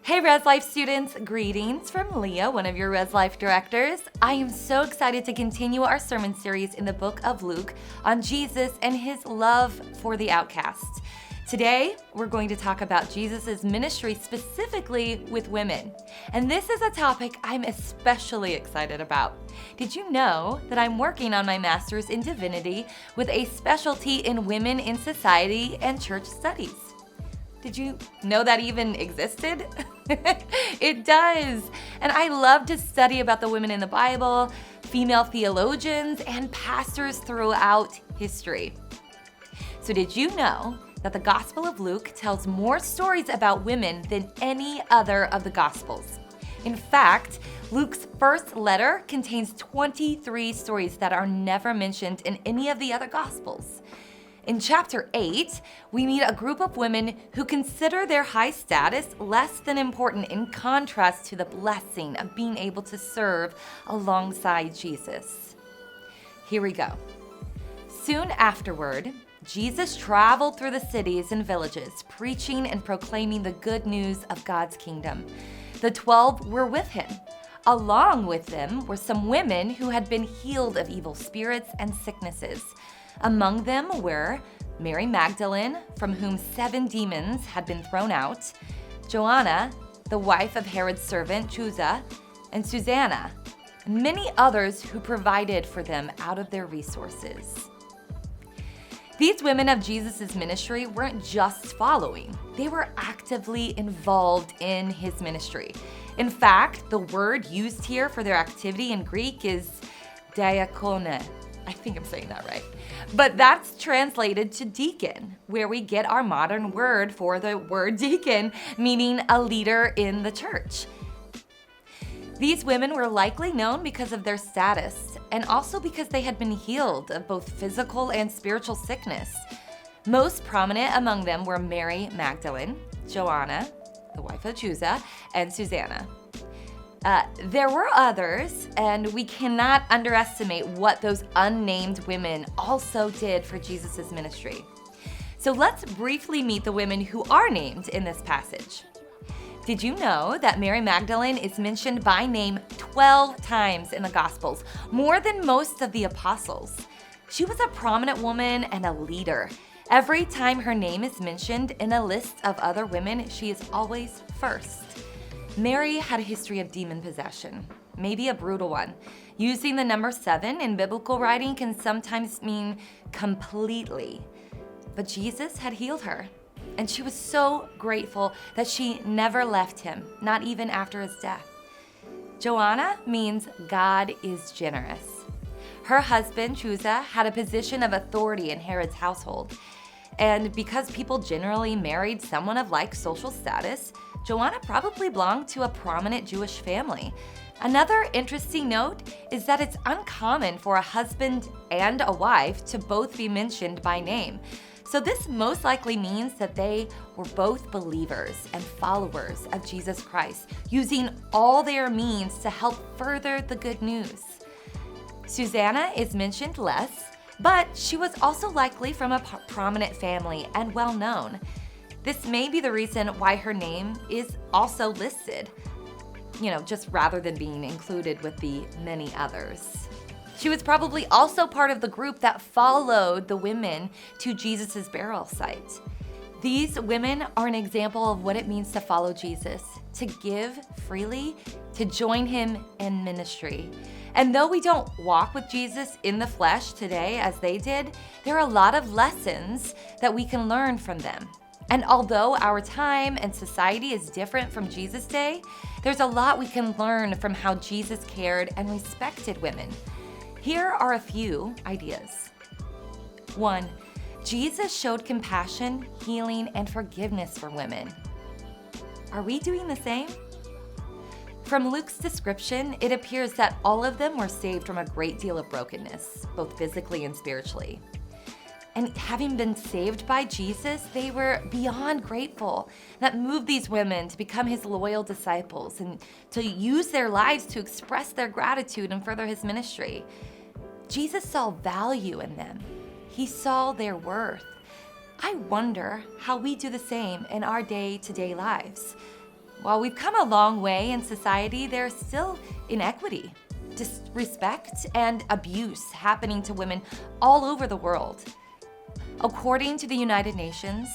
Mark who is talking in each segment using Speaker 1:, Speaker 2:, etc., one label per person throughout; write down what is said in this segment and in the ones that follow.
Speaker 1: Hey Rezlife students, greetings from Leah, one of your Rezlife directors. I am so excited to continue our sermon series in the book of Luke on Jesus and his love for the outcast. Today, we're going to talk about Jesus' ministry specifically with women. And this is a topic I'm especially excited about. Did you know that I'm working on my master's in divinity with a specialty in women in society and church studies? Did you know that even existed? It does. And I love to study about the women in the Bible, female theologians, and pastors throughout history. So did you know that the Gospel of Luke tells more stories about women than any other of the Gospels? In fact, Luke's first letter contains 23 stories that are never mentioned in any of the other Gospels. In chapter 8, we meet a group of women who consider their high status less than important in contrast to the blessing of being able to serve alongside Jesus. Here we go. Soon afterward, Jesus traveled through the cities and villages, preaching and proclaiming the good news of God's kingdom. The 12 were with him. Along with them were some women who had been healed of evil spirits and sicknesses. Among them were Mary Magdalene, from whom 7 demons had been thrown out, Joanna, the wife of Herod's servant Chuza, and Susanna, and many others who provided for them out of their resources. These women of Jesus' ministry weren't just following, they were actively involved in his ministry. In fact, the word used here for their activity in Greek is diakone. I think I'm saying that right. But that's translated to deacon, where we get our modern word for the word deacon, meaning a leader in the church. These women were likely known because of their status and also because they had been healed of both physical and spiritual sickness. Most prominent among them were Mary Magdalene, Joanna, the wife of Chuza, and Susanna. There were others, and we cannot underestimate what those unnamed women also did for Jesus' ministry. So let's briefly meet the women who are named in this passage. Did you know that Mary Magdalene is mentioned by name 12 times in the Gospels, more than most of the apostles? She was a prominent woman and a leader. Every time her name is mentioned in a list of other women, she is always first. Mary had a history of demon possession, maybe a brutal one. Using the number 7 in biblical writing can sometimes mean completely. But Jesus had healed her, and she was so grateful that she never left him, not even after his death. Joanna means God is generous. Her husband, Chuza, had a position of authority in Herod's household. And because people generally married someone of like social status, Joanna probably belonged to a prominent Jewish family. Another interesting note is that it's uncommon for a husband and a wife to both be mentioned by name. So this most likely means that they were both believers and followers of Jesus Christ, using all their means to help further the good news. Susanna is mentioned less, but she was also likely from a prominent family and well known. This may be the reason why her name is also listed, just rather than being included with the many others. She was probably also part of the group that followed the women to Jesus' burial site. These women are an example of what it means to follow Jesus, to give freely, to join him in ministry. And though we don't walk with Jesus in the flesh today as they did, there are a lot of lessons that we can learn from them. And although our time and society is different from Jesus' day, there's a lot we can learn from how Jesus cared and respected women. Here are a few ideas. 1. Jesus showed compassion, healing, and forgiveness for women. Are we doing the same? From Luke's description, it appears that all of them were saved from a great deal of brokenness, both physically and spiritually. And having been saved by Jesus, they were beyond grateful. That moved these women to become his loyal disciples and to use their lives to express their gratitude and further his ministry. Jesus saw value in them. He saw their worth. I wonder how we do the same in our day-to-day lives. While we've come a long way in society, there's still inequity, disrespect, and abuse happening to women all over the world. According to the United Nations,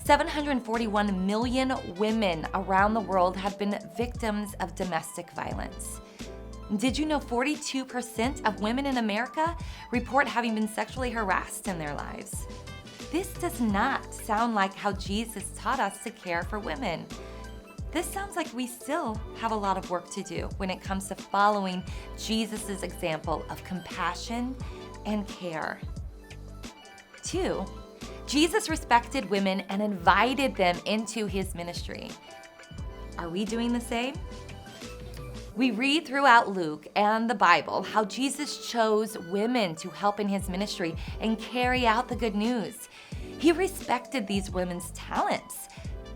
Speaker 1: 741 million women around the world have been victims of domestic violence. Did you know 42% of women in America report having been sexually harassed in their lives? This does not sound like how Jesus taught us to care for women. This sounds like we still have a lot of work to do when it comes to following Jesus' example of compassion and care. 2, Jesus respected women and invited them into his ministry. Are we doing the same? We read throughout Luke and the Bible how Jesus chose women to help in his ministry and carry out the good news. He respected these women's talents.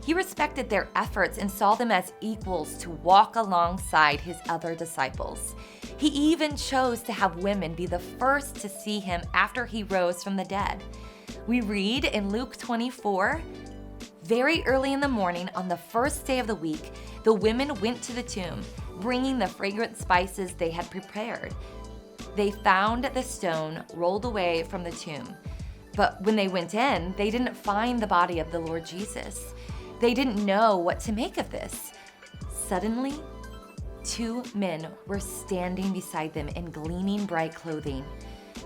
Speaker 1: He respected their efforts and saw them as equals to walk alongside his other disciples. He even chose to have women be the first to see him after he rose from the dead. We read in Luke 24, very early in the morning on the first day of the week, the women went to the tomb, bringing the fragrant spices they had prepared. They found the stone rolled away from the tomb. But when they went in, they didn't find the body of the Lord Jesus. They didn't know what to make of this. Suddenly, 2 men were standing beside them in gleaming bright clothing.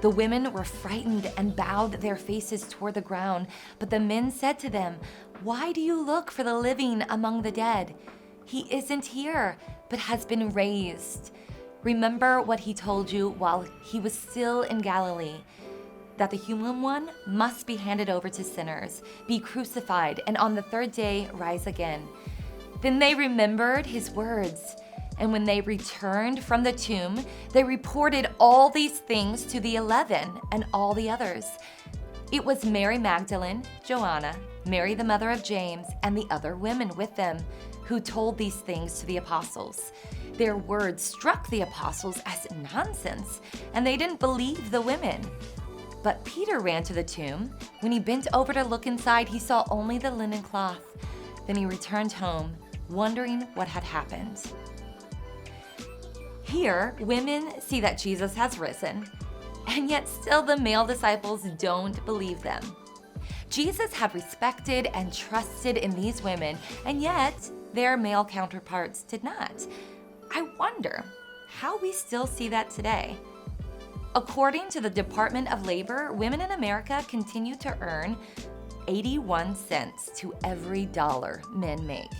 Speaker 1: The women were frightened and bowed their faces toward the ground, but the men said to them, "Why do you look for the living among the dead? He isn't here, but has been raised. Remember what he told you while he was still in Galilee, that the human one must be handed over to sinners, be crucified, and on the 3rd day rise again." Then they remembered his words, and when they returned from the tomb, they reported all these things to the 11 and all the others. It was Mary Magdalene, Joanna, Mary the mother of James, and the other women with them who told these things to the apostles. Their words struck the apostles as nonsense, and they didn't believe the women. But Peter ran to the tomb. When he bent over to look inside, he saw only the linen cloth. Then he returned home, wondering what had happened. Here, women see that Jesus has risen, and yet still the male disciples don't believe them. Jesus had respected and trusted in these women, and yet their male counterparts did not. I wonder how we still see that today. According to the Department of Labor, women in America continue to earn 81 cents to every dollar men make.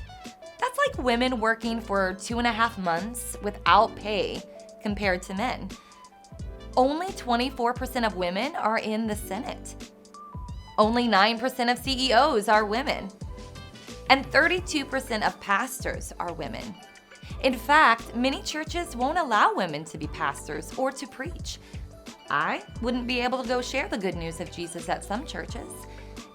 Speaker 1: That's like women working for 2.5 months without pay compared to men. Only 24% of women are in the Senate. Only 9% of CEOs are women. And 32% of pastors are women. In fact, many churches won't allow women to be pastors or to preach. I wouldn't be able to go share the good news of Jesus at some churches.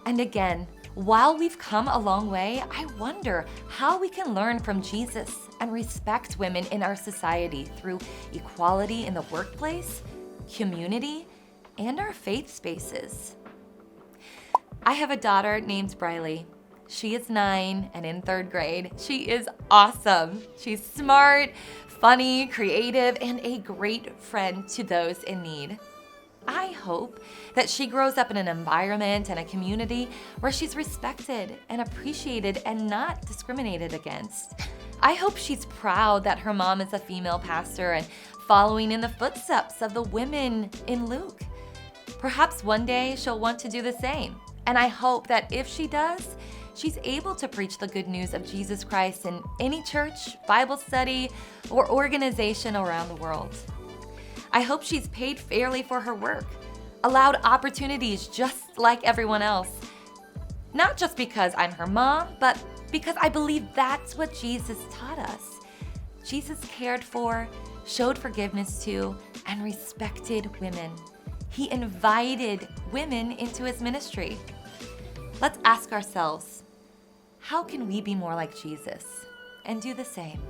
Speaker 1: And again, while we've come a long way, I wonder how we can learn from Jesus and respect women in our society through equality in the workplace, community, and our faith spaces. I have a daughter named Briley. She is 9 and in 3rd grade. She is awesome. She's smart, funny, creative, and a great friend to those in need. I hope that she grows up in an environment and a community where she's respected and appreciated and not discriminated against. I hope she's proud that her mom is a female pastor and following in the footsteps of the women in Luke. Perhaps one day she'll want to do the same. And I hope that if she does, she's able to preach the good news of Jesus Christ in any church, Bible study, or organization around the world. I hope she's paid fairly for her work, allowed opportunities just like everyone else. Not just because I'm her mom, but because I believe that's what Jesus taught us. Jesus cared for, showed forgiveness to, and respected women. He invited women into his ministry. Let's ask ourselves, how can we be more like Jesus and do the same?